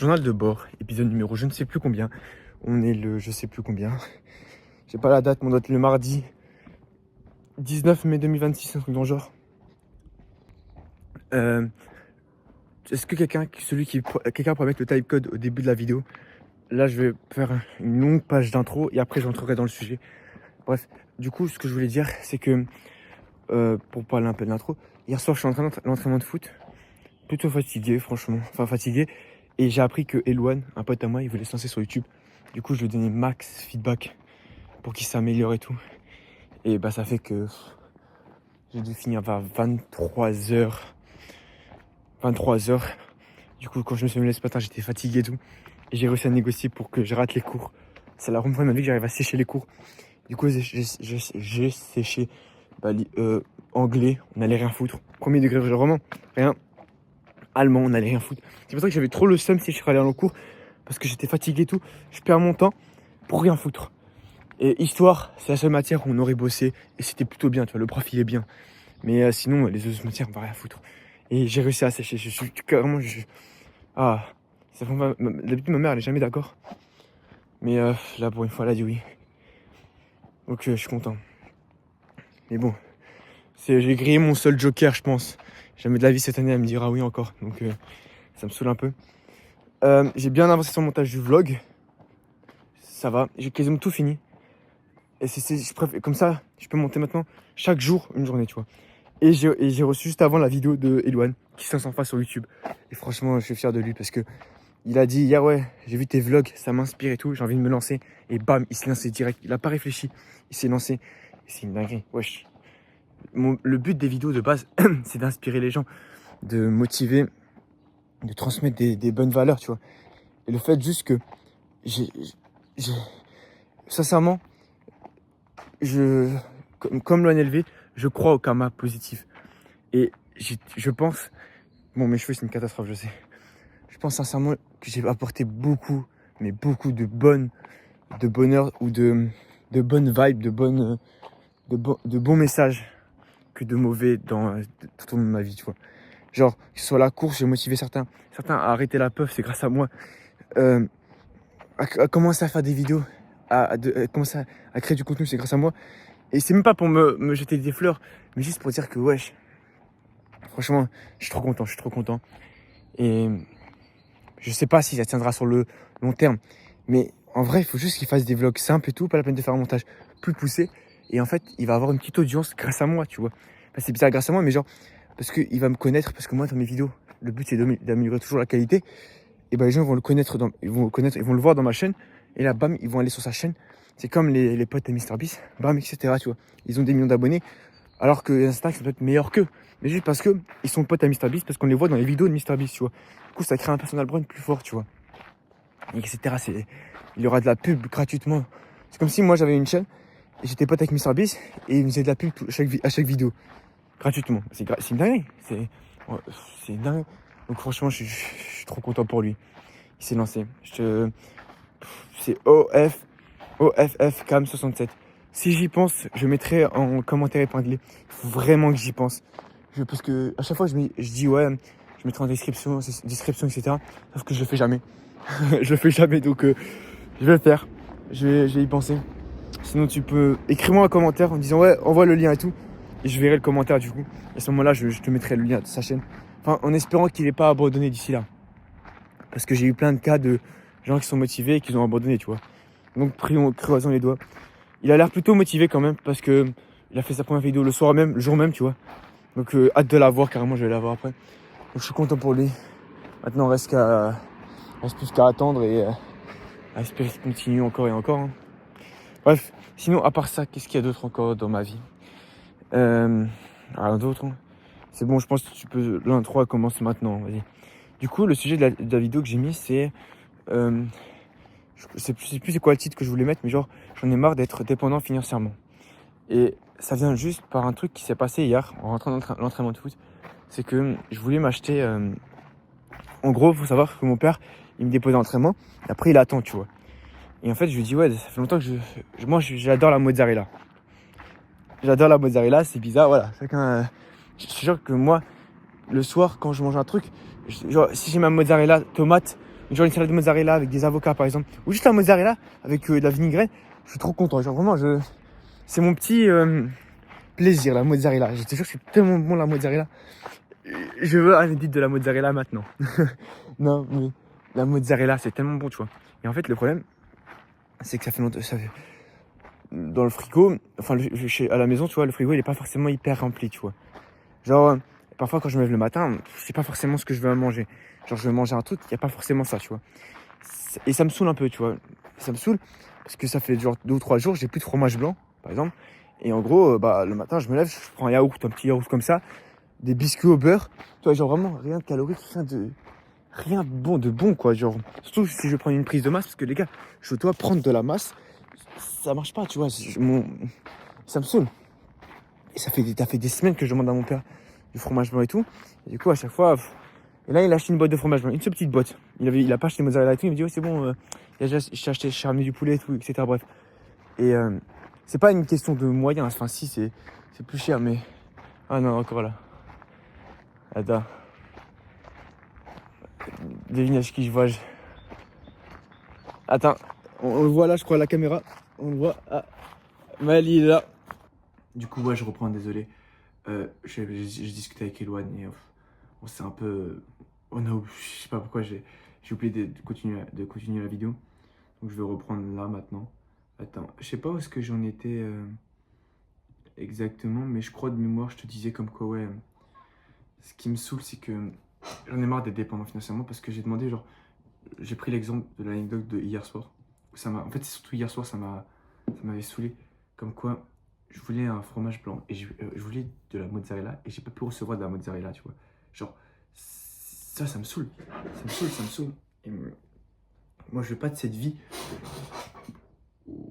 Journal de bord, épisode numéro je ne sais plus combien. On est le je sais plus combien. J'ai pas la date, mais on doit être le mardi 19 mai 2026, un truc dans le genre. Est-ce que quelqu'un pourrait mettre le timecode au début de la vidéo? Là, je vais faire une longue page d'intro et après, j'entrerai dans le sujet. Bref, du coup, ce que je voulais dire, c'est que, pour parler un peu de l'intro, hier soir, je suis en train d'entraînement de foot. Plutôt fatigué, franchement. Enfin, fatigué. Et j'ai appris que Elouane, un pote à moi, il voulait se lancer sur YouTube. Du coup, je lui ai donné max feedback pour qu'il s'améliore et tout. Et bah, ça fait que j'ai dû finir vers 23h. 23h. Du coup, quand je me suis levé ce matin, j'étais fatigué et tout. Et j'ai réussi à négocier pour que je rate les cours. C'est la première fois de ma vie que j'arrive à sécher les cours. Du coup, j'ai séché anglais, on allait rien foutre. Premier degré, vraiment rien. Allemand, on n'allait rien foutre. C'est pour ça que j'avais trop le seum si je serais allé en cours, parce que j'étais fatigué et tout. Je perds mon temps pour rien foutre. Et histoire, c'est la seule matière où on aurait bossé et c'était plutôt bien, tu vois, le prof il est bien. Mais sinon, les autres matières, on va rien foutre. Et j'ai réussi à sécher. Je suis carrément. D'habitude, ma mère, elle est jamais d'accord. Mais là, pour une fois, elle a dit oui. Donc, je suis content. Mais bon, j'ai grillé mon seul joker, je pense. Jamais de la vie cette année, elle me dira oui encore. Donc, ça me saoule un peu. J'ai bien avancé sur le montage du vlog. Ça va, j'ai quasiment tout fini. Et comme ça, je peux monter maintenant chaque jour une journée, tu vois. Et j'ai reçu juste avant la vidéo de Elouane qui s'en sort pas sur YouTube. Et franchement, je suis fier de lui parce que il a dit hier, ouais, j'ai vu tes vlogs, ça m'inspire et tout, j'ai envie de me lancer. Et bam, il s'est lancé direct. Il a pas réfléchi, il s'est lancé. Et c'est une dinguerie, wesh. Le but des vidéos de base, c'est d'inspirer les gens, de motiver, de transmettre des bonnes valeurs, tu vois. Et le fait juste que sincèrement, comme l'ONLV, je crois au karma positif. Et je pense, bon, mes cheveux c'est une catastrophe, je sais. Je pense sincèrement que j'ai apporté beaucoup, mais beaucoup de bonheur ou de bonnes vibes, de bons messages que de mauvais tout au long de ma vie, tu vois. Genre, que ce soit la course, j'ai motivé certains à arrêter la puff, c'est grâce à moi. À commencer à faire des vidéos, à commencer à créer du contenu, c'est grâce à moi. Et c'est même pas pour me jeter des fleurs, mais juste pour dire que, wesh, franchement, je suis trop content. Et je sais pas si ça tiendra sur le long terme, mais en vrai, il faut juste qu'il fasse des vlogs simples et tout, pas la peine de faire un montage plus poussé. Et en fait, il va avoir une petite audience grâce à moi, tu vois. Enfin, c'est bizarre grâce à moi, mais genre, parce qu'il va me connaître, parce que moi, dans mes vidéos, le but, c'est d'améliorer toujours la qualité. Et ben, les gens vont le connaître, ils vont le voir dans ma chaîne. Et là, bam, ils vont aller sur sa chaîne. C'est comme les potes de MrBeast, bam, etc., tu vois. Ils ont des millions d'abonnés, alors que Insta, ça peut être meilleur qu'eux. Mais juste parce que ils sont potes à MrBeast, parce qu'on les voit dans les vidéos de MrBeast, tu vois. Du coup, ça crée un personal brand plus fort, tu vois. Etc. Il y aura de la pub gratuitement. C'est comme si moi, j'avais une chaîne, et j'étais pote avec MrBeast, et il me faisait de la pub à chaque vidéo. Gratuitement. C'est une dinguerie. C'est dingue. Donc franchement, je suis trop content pour lui. Il s'est lancé. C'est OFF Cam 67. Si j'y pense, je mettrai en commentaire épinglé. Il faut vraiment que j'y pense. Parce que à chaque fois, je dis ouais, je mettrai en description, etc. Sauf que je le fais jamais. Je le fais jamais, donc je vais le faire. Je vais y penser. Sinon, tu peux écrire-moi un commentaire en disant ouais, envoie le lien et tout. Et je verrai le commentaire du coup. Et à ce moment-là, je te mettrai le lien de sa chaîne. Enfin, en espérant qu'il n'ait pas abandonné d'ici là. Parce que j'ai eu plein de cas de gens qui sont motivés et qui ont abandonné, tu vois. Donc, croisons les doigts. Il a l'air plutôt motivé quand même parce que il a fait sa première vidéo le jour même, tu vois. Donc, hâte de la voir, carrément, je vais la voir après. Donc, je suis content pour lui. Maintenant, reste plus qu'à attendre et à espérer qu'il continue encore et encore. Hein. Bref, sinon, à part ça, qu'est-ce qu'il y a d'autre encore dans ma vie? Rien d'autre. Hein. C'est bon, je pense que l'intro commence maintenant. Vas-y. Du coup, le sujet de la vidéo que j'ai mis, c'est... je sais plus c'est quoi le titre que je voulais mettre, mais genre, j'en ai marre d'être dépendant financièrement. Et ça vient juste par un truc qui s'est passé hier, en rentrant dans l'entraînement de foot. C'est que je voulais m'acheter... En gros, il faut savoir que mon père, il me déposait l'entraînement, et après il attend, tu vois. Et en fait, je lui dis, ouais, ça fait longtemps que moi, j'adore la mozzarella. J'adore la mozzarella, c'est bizarre, voilà. Chacun... je suis sûr que moi, le soir, quand je mange un truc, genre, si j'ai ma mozzarella tomate Genre une salade de mozzarella avec des avocats par exemple, ou juste la mozzarella avec de la vinaigrette, je suis trop content. Genre vraiment, c'est mon petit plaisir, la mozzarella. Je te jure que c'est tellement bon la mozzarella. Je veux un edit de la mozzarella maintenant. Non, mais la mozzarella, c'est tellement bon, tu vois. Et en fait, le problème, c'est que ça fait longtemps, dans le frigo, enfin, à la maison, tu vois, le frigo, il est pas forcément hyper rempli, tu vois. Genre, parfois, quand je me lève le matin, c'est pas forcément ce que je veux manger. Genre, je veux manger un truc, il n'y a pas forcément ça, tu vois. Et ça me saoule un peu, tu vois. Ça me saoule parce que ça fait genre 2 ou 3 jours, j'ai plus de fromage blanc, par exemple. Et en gros, le matin, je me lève, je prends un yaourt, un petit yaourt comme ça, des biscuits au beurre. Tu vois, genre vraiment rien de calorique, rien de bon, quoi. Genre, surtout si je prends une prise de masse, parce que les gars, je dois prendre de la masse. Ça marche pas, tu vois. Ça me saoule. Et ça fait des semaines que je demande à mon père du fromage blanc et tout. Et du coup, à chaque fois, et là, il a acheté une boîte de fromage blanc, une seule petite boîte. Il a pas acheté mozzarella et tout. Il me dit, ouais, c'est bon, j'ai ramené du poulet et tout, etc. Bref. Et c'est pas une question de moyens. Enfin, si, c'est plus cher, mais. Ah non, encore là. Attends. Devine qui je vois. Attends. On le voit là, je crois, à la caméra. On le voit. Ah, Mali est là. Du coup, ouais, je reprends, désolé. J'ai discuté avec Eloane et on s'est un peu. Je sais pas pourquoi j'ai oublié de continuer la vidéo. Donc je vais reprendre là maintenant. Attends, je sais pas où est-ce que j'en étais exactement, mais je crois de mémoire, je te disais comme quoi, ouais. Ce qui me saoule, c'est que j'en ai marre d'être dépendant financièrement parce que j'ai demandé, genre, j'ai pris l'exemple de l'anecdote de hier soir. En fait, c'est surtout hier soir, ça m'avait saoulé. Comme quoi, je voulais un fromage blanc et je voulais de la mozzarella et j'ai pas pu recevoir de la mozzarella, tu vois. Genre, ça me saoule. Ça me saoule. Et moi, je veux pas de cette vie.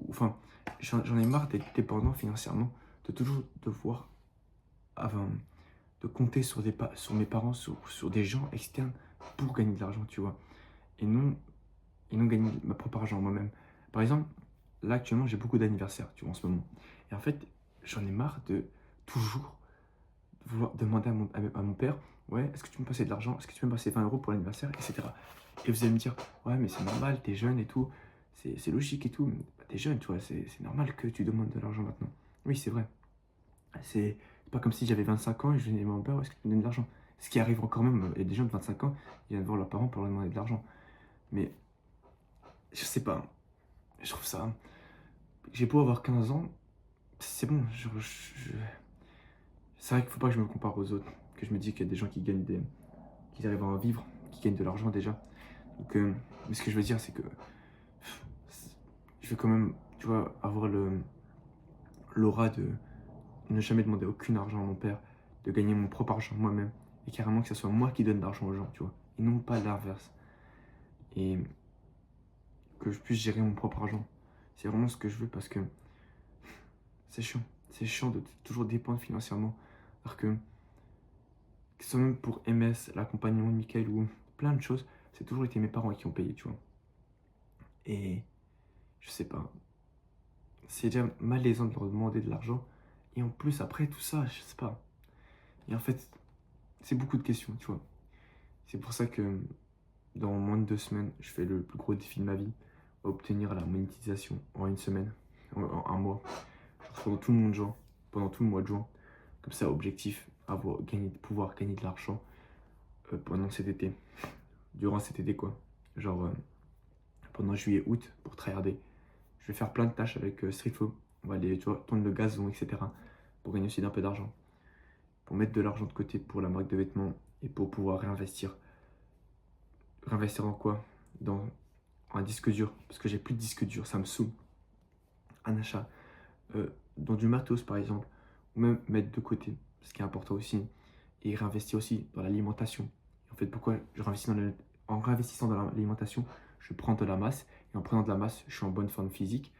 Enfin, j'en ai marre d'être dépendant financièrement, de toujours devoir, enfin, de compter sur mes parents, sur des gens externes pour gagner de l'argent, tu vois. Et non gagner ma propre argent moi-même. Par exemple, là actuellement, j'ai beaucoup d'anniversaires, tu vois, en ce moment. Et en fait, j'en ai marre de toujours vouloir demander à mon père, ouais, est-ce que tu peux me passer de l'argent, est-ce que tu peux me passer 20 € pour l'anniversaire, etc. Et vous allez me dire, ouais, mais c'est normal, t'es jeune et tout, c'est logique et tout, mais t'es jeune, tu vois, c'est normal que tu demandes de l'argent maintenant. Oui, c'est vrai. C'est pas comme si j'avais 25 ans et je venais demander à mon père, est-ce que tu me donnes de l'argent. Ce qui arrive quand même, il y a des gens de 25 ans, ils viennent voir leurs parents pour leur demander de l'argent. Mais je sais pas, je trouve ça. J'ai beau avoir 15 ans, c'est bon. C'est vrai qu'il faut pas que je me compare aux autres. Que je me dis qu'il y a des gens qui arrivent à en vivre, qui gagnent de l'argent déjà. Donc, mais ce que je veux dire, c'est que je vais quand même, tu vois, avoir l'aura de ne jamais demander aucun argent à mon père, de gagner mon propre argent moi-même, et carrément que ce soit moi qui donne l'argent aux gens, tu vois, et non pas l'inverse. Et que je puisse gérer mon propre argent. C'est vraiment ce que je veux parce que c'est chiant. C'est chiant de toujours dépendre financièrement. Alors que ce soit même pour MS, l'accompagnement de Michael ou plein de choses, c'est toujours été mes parents qui ont payé, tu vois. Et je sais pas. C'est déjà malaisant de leur demander de l'argent. Et en plus, après tout ça, je sais pas. Et en fait, c'est beaucoup de questions, tu vois. C'est pour ça que dans moins de 2 semaines, je fais le plus gros défi de ma vie, obtenir la monétisation en une semaine, en un mois, pendant tout le mois de juin, pendant tout le mois de juin. Comme ça, objectif, pouvoir gagner de l'argent pendant cet été, durant cet été quoi. Genre pendant juillet, août, pour tryharder. Je vais faire plein de tâches avec Streetfo. On va aller, tu vois, tondre le gazon, etc. Pour gagner aussi d'un peu d'argent. Pour mettre de l'argent de côté pour la marque de vêtements et pour pouvoir réinvestir. Réinvestir dans quoi? Dans un disque dur. Parce que j'ai plus de disque dur, ça me saoule. Un achat. Dans du matos par exemple. Ou même mettre de côté, ce qui est important aussi. Et réinvestir aussi dans l'alimentation. En fait, pourquoi je réinvestis en réinvestissant dans l'alimentation, je prends de la masse. Et en prenant de la masse, je suis en bonne forme physique.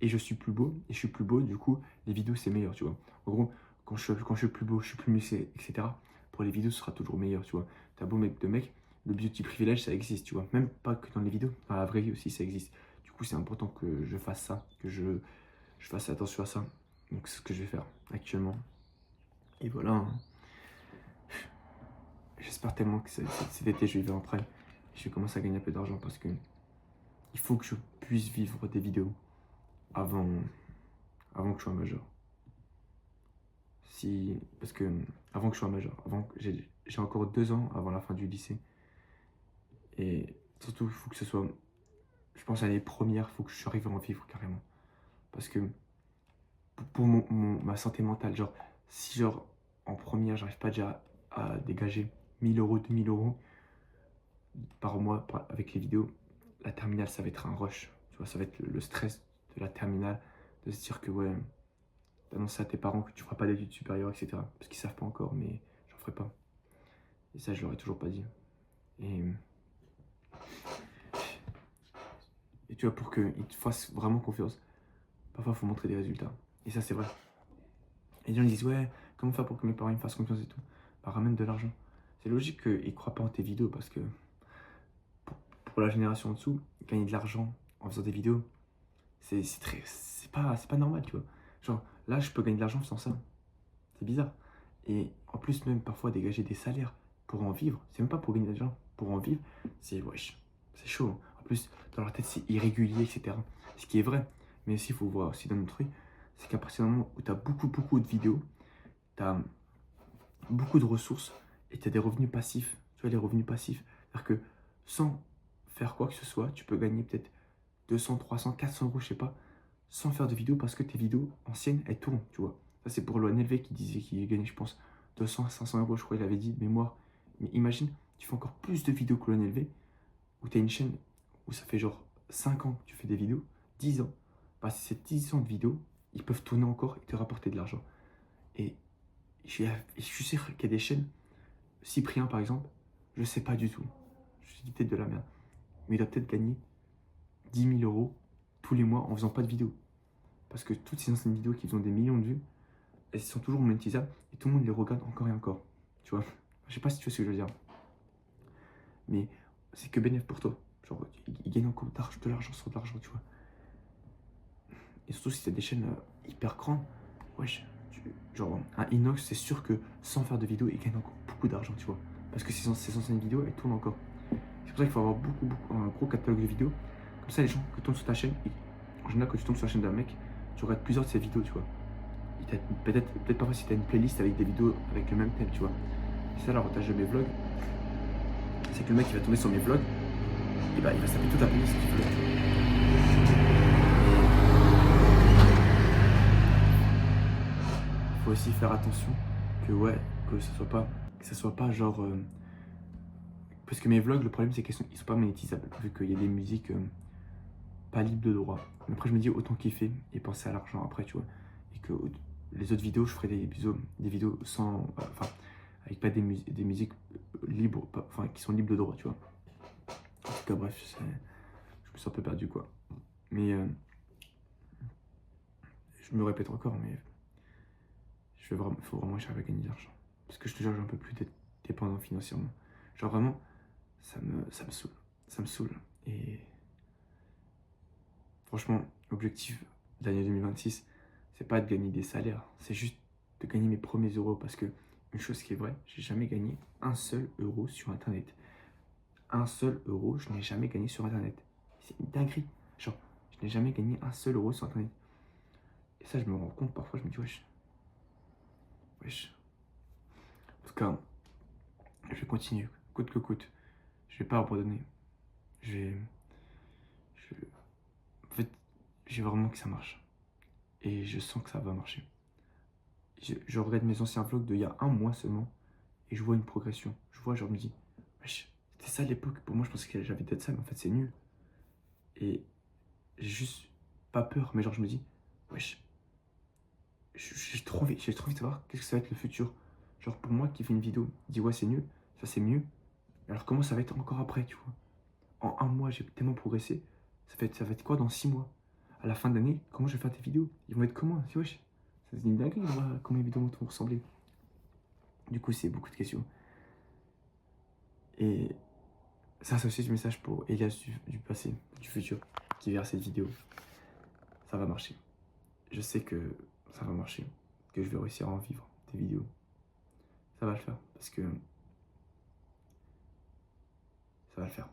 Et je suis plus beau. Et je suis plus beau, du coup, les vidéos, c'est meilleur, tu vois. En gros, quand je suis plus beau, je suis plus musclé, etc. Pour les vidéos, ce sera toujours meilleur, tu vois. T'as beau mec de mec, le beauty privilège, ça existe, tu vois. Même pas que dans les vidéos, dans la vraie vie aussi, ça existe. Du coup, c'est important que je fasse ça, que je fasse attention à ça. Donc, c'est ce que je vais faire actuellement. Et voilà, hein. J'espère tellement que cet été, je vais vivre en train. Je vais commencer à gagner un peu d'argent parce que il faut que je puisse vivre des vidéos avant, avant que je sois majeur. Parce que avant que je sois majeur, j'ai encore 2 ans avant la fin du lycée. Et surtout, il faut que ce soit, je pense, l'année première, il faut que je arrive à en vivre carrément. Parce que pour ma santé mentale, genre, si genre en première, j'arrive pas déjà à dégager 1000 euros, 2000 euros par mois avec les vidéos, la terminale, ça va être un rush. Tu vois, ça va être le stress de la terminale, de se dire que ouais, d'annoncer à tes parents que tu feras pas d'études supérieures, etc. Parce qu'ils savent pas encore, mais j'en ferai pas. Et ça, je leur ai toujours pas dit. Et, et tu vois, pour qu'ils te fassent vraiment confiance, parfois, il faut montrer des résultats. Et ça, c'est vrai. Et les gens ils disent, ouais, comment faire pour que mes parents ils me fassent confiance et tout? Bah, ramène de l'argent. C'est logique qu'ils ne croient pas en tes vidéos parce que pour la génération en dessous, gagner de l'argent en faisant des vidéos, c'est pas normal, tu vois. Genre, là, je peux gagner de l'argent sans ça. C'est bizarre. Et en plus, même parfois, dégager des salaires pour en vivre, c'est même pas pour gagner de l'argent, pour en vivre, c'est wesh, c'est chaud. En plus, dans leur tête, c'est irrégulier, etc. Ce qui est vrai. Mais aussi, il faut voir aussi d'un autre œil, c'est qu'à partir du moment où tu as beaucoup de vidéos, tu as beaucoup de ressources et tu as des revenus passifs. Tu vois, les revenus passifs. C'est-à-dire que sans faire quoi que ce soit, tu peux gagner peut-être 200, 300, 400 euros, je sais pas, sans faire de vidéos parce que tes vidéos anciennes, elles tournent, tu vois. Ça, c'est pour l'ONLV qui disait qu'il gagnait, je pense, 200 à 500 euros, je crois, il avait dit de mémoire. Mais imagine, tu fais encore plus de vidéos que l'ONLV, où tu as une chaîne où ça fait genre 5 ans que tu fais des vidéos, 10 ans. Bah, ces 10 ans de vidéos, ils peuvent tourner encore et te rapporter de l'argent. Et je suis sûr qu'il y a des chaînes, Cyprien par exemple, je sais pas du tout. Je dis peut-être de la merde. Mais il doit peut-être gagner 10 000 euros tous les mois en faisant pas de vidéos. Parce que toutes ces anciennes vidéos qui font des millions de vues, elles sont toujours monétisables et tout le monde les regarde encore et encore. Tu vois, je sais pas si tu vois ce que je veux dire. Mais c'est que bénéfice pour toi. Genre, il gagne encore de l'argent sur de l'argent, tu vois. Et surtout si t'as des chaînes hyper grandes, wesh, genre un Inox, c'est sûr que sans faire de vidéos, il gagne encore beaucoup d'argent, tu vois. Parce que ces anciennes vidéos, elles tournent encore. C'est pour ça qu'il faut avoir un gros catalogue de vidéos. Comme ça, les gens qui tombent sur ta chaîne, en général, quand tu tombes sur la chaîne d'un mec, tu regardes plusieurs de ses vidéos, tu vois. Peut-être parfois si tu as une playlist avec des vidéos avec le même thème, tu vois. C'est ça l'avantage de mes vlogs. C'est que le mec qui va tomber sur mes vlogs, et bah il va s'appeler toute la playlist qu'il veut. Il faut aussi faire attention que ouais, que ça soit pas genre. Parce que mes vlogs, le problème c'est qu'ils sont pas monétisables, vu qu'il y a des musiques pas libres de droit. Mais après je me dis autant kiffer et penser à l'argent après, tu vois. Et que les autres vidéos, je ferai des vidéos sans. Enfin, avec pas des musiques libres, enfin qui sont libres de droit, tu vois. En tout cas, bref, je me sens un peu perdu, quoi. Mais je me répète encore, mais il faut vraiment que j'arrive à gagner de l'argent. Parce que je te jure, j'en peux plus d'être dépendant financièrement. Genre vraiment, ça me saoule. Ça me saoule. Et franchement, l'objectif de l'année 2026, c'est pas de gagner des salaires, c'est juste de gagner mes premiers euros. Parce que, une chose qui est vraie, j'ai jamais gagné un seul euro sur Internet. Un seul euro, je n'ai jamais gagné sur Internet. C'est une dinguerie. Genre, je n'ai jamais gagné un seul euro sur Internet. Et ça, je me rends compte parfois, je me dis, wesh. Wesh. En tout cas, je vais continuer, coûte que coûte. Je vais pas abandonner. Je vais. En fait, j'ai vraiment que ça marche. Et je sens que ça va marcher. Je regarde mes anciens vlogs d'il y a un mois seulement. Et je vois une progression. Je vois, genre, je me dis, wesh, c'était ça à l'époque. Pour moi, je pensais que j'avais peut-être ça, mais en fait, c'est nul. Et j'ai juste pas peur. Mais genre, je me dis, wesh, j'ai trop envie de savoir qu'est-ce que ça va être le futur. Genre, pour moi qui fais une vidéo, dit ouais, c'est nul, ça c'est mieux. Alors, comment ça va être encore après, tu vois? En un mois, j'ai tellement progressé. Ça va être quoi dans 6 mois? À la fin de l'année, comment je vais faire des vidéos? Ils vont être comment? C'est wesh. C'est une dinguerie de voir comment les vidéos vont ressembler. Du coup, c'est beaucoup de questions. Et ça, c'est aussi du message pour Elias du passé, du futur, qui verra cette vidéo. Ça va marcher. Je sais que ça va marcher, que je vais réussir à en vivre des vidéos. Ça va le faire, parce que ça va le faire.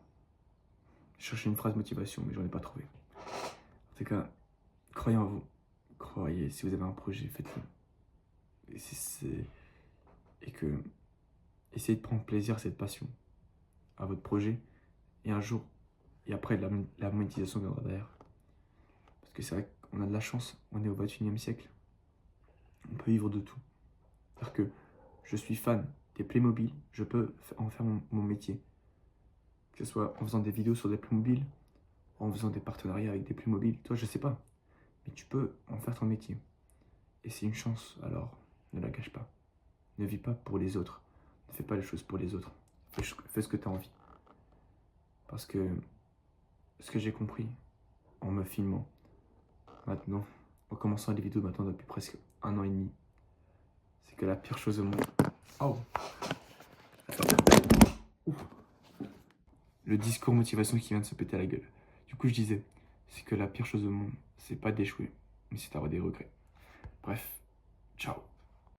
Je cherchais une phrase motivation, mais j'en ai pas trouvé. En tout cas, croyez en vous. Croyez, si vous avez un projet, faites-le. Et que essayez de prendre plaisir à cette passion, à votre projet, et un jour, et après, la monétisation viendra derrière. Parce que c'est vrai qu'on a de la chance, on est au 21e siècle. On peut vivre de tout. C'est-à-dire que je suis fan des Playmobil, je peux en faire mon métier. Que ce soit en faisant des vidéos sur des Playmobil, en faisant des partenariats avec des Playmobil, toi je sais pas. Mais tu peux en faire ton métier. Et c'est une chance, alors ne la gâche pas. Ne vis pas pour les autres. Ne fais pas les choses pour les autres. Fais ce que tu as envie. Parce que ce que j'ai compris en me filmant maintenant, en commençant les vidéos maintenant depuis presque 1 an et demi, c'est que la pire chose au monde... Oh. Le discours motivation qui vient de se péter à la gueule. Du coup, je disais, c'est que la pire chose au monde, c'est pas d'échouer, mais c'est d'avoir des regrets. Bref, ciao.